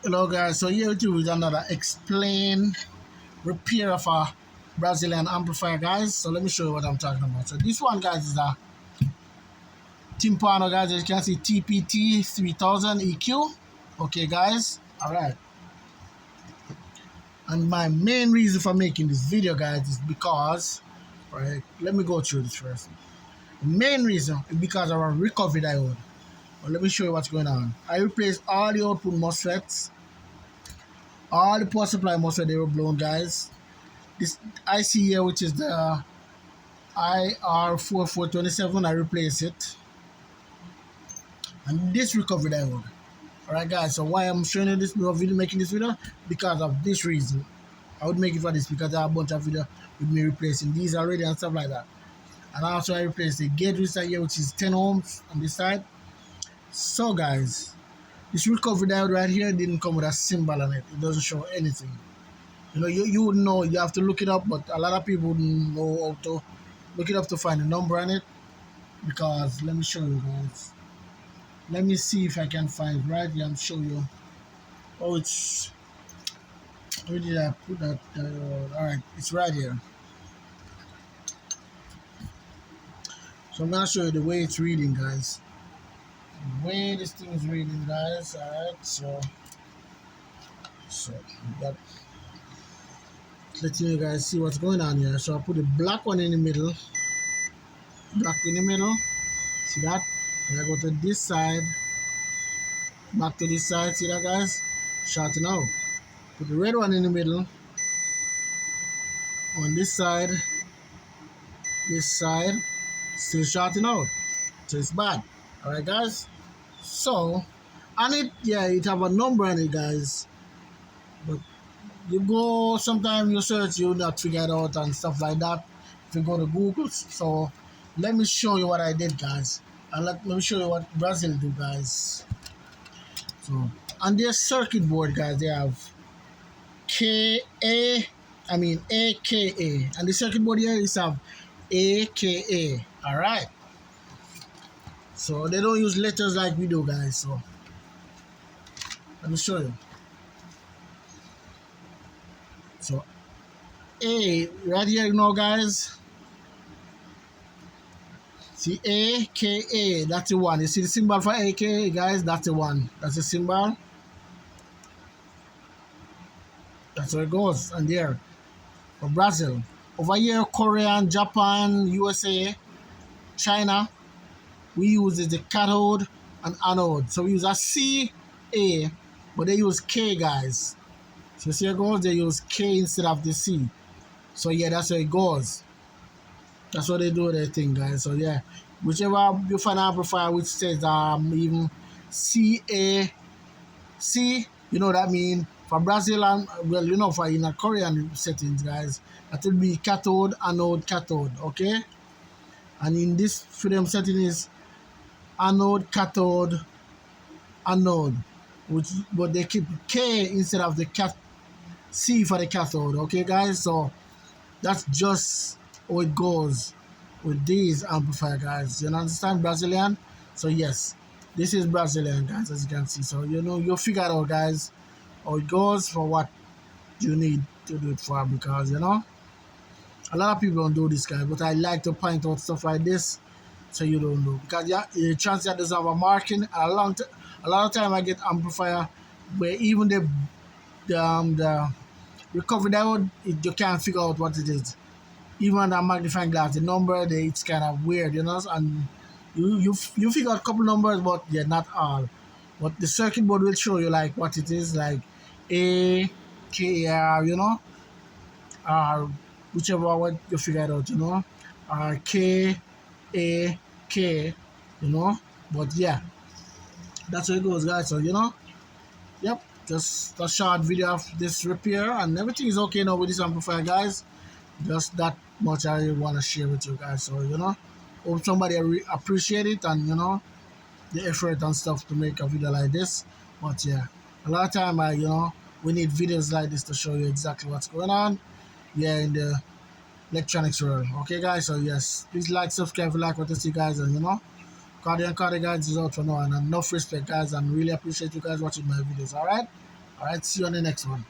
Hello guys, so here with you is another explain repair of a Brazilian amplifier guys. So let me show you what I'm talking about. So this one guys is a timpano guys, as you can see TPT 3000 EQ. Okay guys, alright. And my main reason for making this video guys is because, right, let me go through this first. The main reason is because of a recovery diode. Well, let me show you what's going on. I replaced all the output MOSFETs, all the power supply MOSFET, they were blown guys. This IC here, which is the IR4427, I replace it. And this recovery diode. Alright guys, so why I'm showing you this video, making this video? Because of this reason. I would make it for this because I have a bunch of video with me replacing these already and stuff like that. And also I replaced the gate resistor here, which is 10 ohms on this side. So guys, this recovery diode right here didn't come with a symbol on it. It doesn't show anything. You know, you would know, you have to look it up, but a lot of people wouldn't know how to look it up to find a number on it. Because let me show you guys. Let me see if I can find it right here and show you. Oh, it's, where did I put that? Alright, it's right here. So I'm gonna show you the way it's reading, guys. The way this thing is reading, guys. Alright, so that, letting you guys see what's going on here. So I put the black one in the middle. Black in the middle. See that? And I go to this side. Back to this side. See that guys? Shorten out. Put the red one in the middle. On this side. This side. Still shorten out. So it's bad. Alright guys? So and it, yeah, it have a number on it guys. But you go, sometimes you search, you not figure it out and stuff like that. If you go to Google. So let me show you what I did guys. And let me show you what Brazil do guys. So on their circuit board guys, they have AKA, and the circuit board here is have AKA. Alright. So they don't use letters like we do guys. So let me show you. So A right here, you know guys. See AKA, that's the one. You see the symbol for AKA guys, that's the one. That's the symbol. That's where it goes. And there for Brazil. Over here, Korea, Japan, USA, China, we use the cathode and anode. So we use a C, A, but they use K guys. So see how it goes? They use K instead of the C. So yeah, that's where it goes. That's what they do their thing guys. So yeah, whichever you find an amplifier which says even CAC, you know what I mean? For Brazil and, well, you know, for in a Korean settings guys, that will be cathode, anode, cathode, okay? And in this for them setting is anode, cathode, anode, which, but they keep K instead of the C for the cathode, okay guys? So that's just how it goes with these amplifier guys. You understand Brazilian? So yes, this is Brazilian guys, as you can see. So you know, you'll figure it out guys how it goes for what you need to do it for, because you know a lot of people don't do this guys, but I like to point out stuff like this so you don't know, because yeah, the chance that doesn't have a marking. A lot of time I get amplifier where even the recovery diode, you can't figure out what it is. Even the magnifying glass, the number, it's kind of weird, you know, and you figure out a couple numbers, but yeah, not all. But the circuit board will show you like what it is, like A, K, R, you know, or whichever what you figure it out, you know, or K, A, K, you know. But yeah, that's how it goes, guys. So you know, yep, just a short video of this repair, and everything is okay now with this amplifier, guys. Just that much I want to share with you guys. So you know, hope somebody appreciate it, and you know, the effort and stuff to make a video like this. But yeah, a lot of time we need videos like this to show you exactly what's going on, yeah, in the electronics world. Okay guys, so yes, please like, subscribe if you like what you see guys, and you know, Cardi and Cardi guys is out for now, and enough respect guys, and really appreciate you guys watching my videos. Alright, All right, see you on the next one.